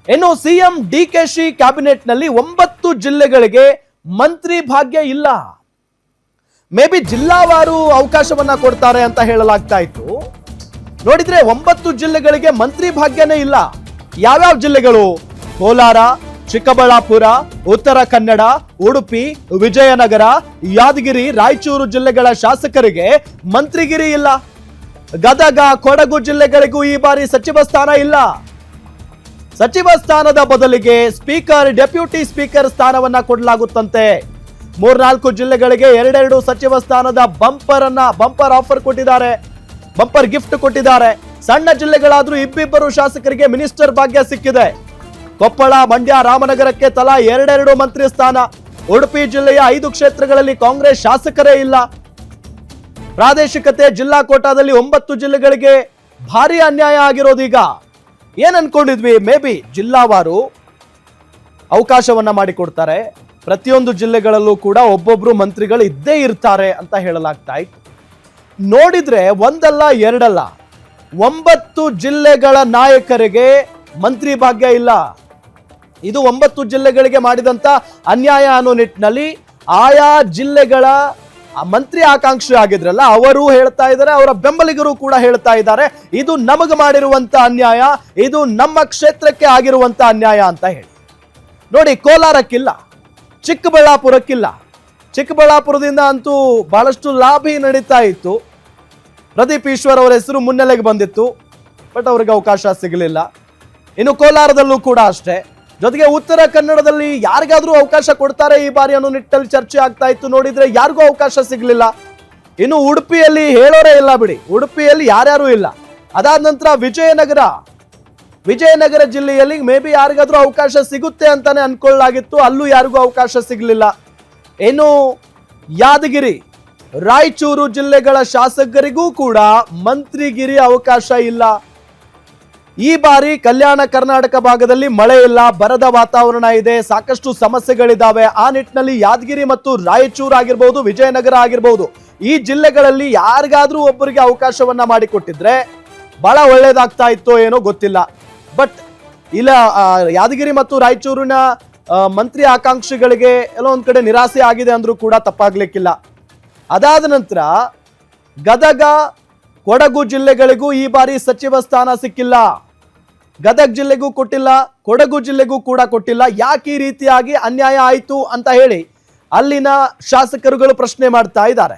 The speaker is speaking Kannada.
ಇನ್ನು ಸಿಎಂ ಡಿಕೆಶಿ ಕ್ಯಾಬಿನೆಟ್ ನಲ್ಲಿ 9 ಜಿಲ್ಲೆಗಳಿಗೆ ಮಂತ್ರಿ ಭಾಗ್ಯ ಇಲ್ಲ. ಮೇ ಬಿ ಜಿಲ್ಲಾವಾರು ಅವಕಾಶವನ್ನ ಕೊಡ್ತಾರೆ ಅಂತ ಹೇಳಲಾಗ್ತಾ ಇತ್ತು. ನೋಡಿದ್ರೆ 9 ಜಿಲ್ಲೆಗಳಿಗೆ ಮಂತ್ರಿ ಭಾಗ್ಯನೇ ಇಲ್ಲ. ಯಾವ್ಯಾವ ಜಿಲ್ಲೆಗಳು? ಕೋಲಾರ, ಚಿಕ್ಕಬಳ್ಳಾಪುರ, ಉತ್ತರ ಕನ್ನಡ, ಉಡುಪಿ, ವಿಜಯನಗರ, ಯಾದಗಿರಿ, ರಾಯಚೂರು ಜಿಲ್ಲೆಗಳ ಶಾಸಕರಿಗೆ ಮಂತ್ರಿಗಿರಿ ಇಲ್ಲ. ಗದಗ, ಕೊಡಗು ಜಿಲ್ಲೆಗಳಿಗೂ ಈ ಬಾರಿ ಸಚಿವ ಸ್ಥಾನ ಇಲ್ಲ. ಸಚಿವ ಸ್ಥಾನದ ಬದಲಿಗೆ ಸ್ಪೀಕರ್, ಡೆಪ್ಯೂಟಿ ಸ್ಪೀಕರ್ ಸ್ಥಾನವನ್ನ ಕೊಡಲಾಗುತ್ತಂತೆ. 3-4 ಜಿಲ್ಲೆಗಳಿಗೆ 2 ಸಚಿವ ಸ್ಥಾನದ ಬಂಪರ್ ಆಫರ್ ಕೊಟ್ಟಿದ್ದಾರೆ, ಬಂಪರ್ ಗಿಫ್ಟ್ ಕೊಟ್ಟಿದ್ದಾರೆ. ಸಣ್ಣ ಜಿಲ್ಲೆಗಳಾದ್ರೂ ಇಬ್ಬಿಬ್ಬರು ಶಾಸಕರಿಗೆ ಮಿನಿಸ್ಟರ್ ಭಾಗ್ಯ ಸಿಕ್ಕಿದೆ. ಕೊಪ್ಪಳ, ಮಂಡ್ಯ, ರಾಮನಗರಕ್ಕೆ ತಲಾ 2 ಮಂತ್ರಿ ಸ್ಥಾನ. ಉಡುಪಿ ಜಿಲ್ಲೆಯ 5 ಕ್ಷೇತ್ರಗಳಲ್ಲಿ ಕಾಂಗ್ರೆಸ್ ಶಾಸಕರೇ ಇಲ್ಲ. ಪ್ರಾದೇಶಿಕತೆ ಜಿಲ್ಲಾ ಕೋಟಾದಲ್ಲಿ 9 ಜಿಲ್ಲೆಗಳಿಗೆ ಭಾರಿ ಅನ್ಯಾಯ ಆಗಿರೋದೀಗ. ಏನ್ ಅನ್ಕೊಂಡಿದ್ವಿ? ಮೇ ಬಿ ಜಿಲ್ಲಾವಾರು ಅವಕಾಶವನ್ನ ಮಾಡಿಕೊಡ್ತಾರೆ. ಪ್ರತಿಯೊಂದು ಜಿಲ್ಲೆಗಳಲ್ಲೂ ಕೂಡ ಒಬ್ಬೊಬ್ರು ಮಂತ್ರಿಗಳು ಇದ್ದೇ ಇರ್ತಾರೆ ಅಂತ ಹೇಳಲಾಗ್ತಾ ಇತ್ತು. ನೋಡಿದ್ರೆ ಒಂದಲ್ಲ ಎರಡಲ್ಲ 9 ಜಿಲ್ಲೆಗಳ ನಾಯಕರಿಗೆ ಮಂತ್ರಿ ಭಾಗ್ಯ ಇಲ್ಲ. ಇದು 9 ಜಿಲ್ಲೆಗಳಿಗೆ ಮಾಡಿದಂತ ಅನ್ಯಾಯ ಅನ್ನೋ ನಿಟ್ಟಿನಲ್ಲಿ ಆಯಾ ಜಿಲ್ಲೆಗಳ ಮಂತ್ರಿ ಆಕಾಂಕ್ಷಿ ಆಗಿದ್ರಲ್ಲ ಅವರು ಹೇಳ್ತಾ ಇದ್ದಾರೆ, ಅವರ ಬೆಂಬಲಿಗರು ಕೂಡ ಹೇಳ್ತಾ ಇದ್ದಾರೆ, ಇದು ನಮಗೆ ಮಾಡಿರುವಂತ ಅನ್ಯಾಯ, ಇದು ನಮ್ಮ ಕ್ಷೇತ್ರಕ್ಕೆ ಆಗಿರುವಂತ ಅನ್ಯಾಯ ಅಂತ ಹೇಳಿ. ನೋಡಿ, ಕೋಲಾರಕ್ಕಿಲ್ಲ, ಚಿಕ್ಕಬಳ್ಳಾಪುರಕ್ಕಿಲ್ಲ. ಚಿಕ್ಕಬಳ್ಳಾಪುರದಿಂದ ಅಂತೂ ಬಹಳಷ್ಟು ಲಾಭಿ ನಡೀತಾ ಇತ್ತು. ಪ್ರದೀಪ್ ಈಶ್ವರ್ ಅವರ ಹೆಸರು ಮುನ್ನೆಲೆಗೆ ಬಂದಿತ್ತು, ಬಟ್ ಅವ್ರಿಗೆ ಅವಕಾಶ ಸಿಗಲಿಲ್ಲ. ಇನ್ನು ಕೋಲಾರದಲ್ಲೂ ಕೂಡ ಅಷ್ಟೇ. ಜೊತೆಗೆ ಉತ್ತರ ಕನ್ನಡದಲ್ಲಿ ಯಾರಿಗಾದ್ರೂ ಅವಕಾಶ ಕೊಡ್ತಾರೆ ಈ ಬಾರಿ ಅನ್ನೋ ನಿಟ್ಟಲ್ಲಿ ಚರ್ಚೆ ಆಗ್ತಾ ಇತ್ತು. ನೋಡಿದ್ರೆ ಯಾರಿಗೂ ಅವಕಾಶ ಸಿಗಲಿಲ್ಲ. ಇನ್ನು ಉಡುಪಿಯಲ್ಲಿ ಹೇಳೋರೇ ಇಲ್ಲ ಬಿಡಿ, ಉಡುಪಿಯಲ್ಲಿ ಯಾರ್ಯಾರು ಇಲ್ಲ. ಅದಾದ ನಂತರ ವಿಜಯನಗರ ಜಿಲ್ಲೆಯಲ್ಲಿ ಮೇ ಬಿ ಯಾರಿಗಾದ್ರೂ ಅವಕಾಶ ಸಿಗುತ್ತೆ ಅಂತಾನೆ ಅನ್ಕೊಳ್ಳಲಾಗಿತ್ತು, ಅಲ್ಲೂ ಯಾರಿಗೂ ಅವಕಾಶ ಸಿಗಲಿಲ್ಲ. ಇನ್ನು ಯಾದಗಿರಿ, ರಾಯಚೂರು ಜಿಲ್ಲೆಗಳ ಶಾಸಕರಿಗೂ ಕೂಡ ಮಂತ್ರಿಗಿರಿ ಅವಕಾಶ ಇಲ್ಲ. ಈ ಬಾರಿ ಕಲ್ಯಾಣ ಕರ್ನಾಟಕ ಭಾಗದಲ್ಲಿ ಮಳೆ ಇಲ್ಲ, ಬರದ ವಾತಾವರಣ ಇದೆ, ಸಾಕಷ್ಟು ಸಮಸ್ಯೆಗಳಿದ್ದಾವೆ. ಆ ನಿಟ್ಟಿನಲ್ಲಿ ಯಾದಗಿರಿ ಮತ್ತು ರಾಯಚೂರು ಆಗಿರ್ಬೋದು, ವಿಜಯನಗರ ಆಗಿರ್ಬೋದು, ಈ ಜಿಲ್ಲೆಗಳಲ್ಲಿ ಯಾರಿಗಾದ್ರೂ ಒಬ್ಬರಿಗೆ ಅವಕಾಶವನ್ನ ಮಾಡಿಕೊಟ್ಟಿದ್ರೆ ಬಹಳ ಒಳ್ಳೇದಾಗ್ತಾ ಇತ್ತೋ ಏನೋ ಗೊತ್ತಿಲ್ಲ. ಬಟ್ ಇಲ್ಲ, ಯಾದಗಿರಿ ಮತ್ತು ರಾಯಚೂರಿನ ಮಂತ್ರಿ ಆಕಾಂಕ್ಷಿಗಳಿಗೆ ಎಲ್ಲೋ ಒಂದ್ ಕಡೆ ನಿರಾಸೆ ಆಗಿದೆ ಅಂದ್ರೂ ಕೂಡ ತಪ್ಪಾಗ್ಲಿಕ್ಕಿಲ್ಲ. ಅದಾದ ನಂತರ ಗದಗ, ಕೊಡಗು ಜಿಲ್ಲೆಗಳಿಗೂ ಈ ಬಾರಿ ಸಚಿವ ಸ್ಥಾನ ಸಿಕ್ಕಿಲ್ಲ. ಗದಗ ಜಿಲ್ಲೆಗೂ ಕೊಟ್ಟಿಲ್ಲ, ಕೊಡಗು ಜಿಲ್ಲೆಗೂ ಕೂಡ ಕೊಟ್ಟಿಲ್ಲ. ಯಾಕೆ ಈ ರೀತಿಯಾಗಿ ಅನ್ಯಾಯ ಆಯಿತು ಅಂತ ಹೇಳಿ ಅಲ್ಲಿನ ಶಾಸಕರುಗಳು ಪ್ರಶ್ನೆ ಮಾಡ್ತಾ ಇದ್ದಾರೆ.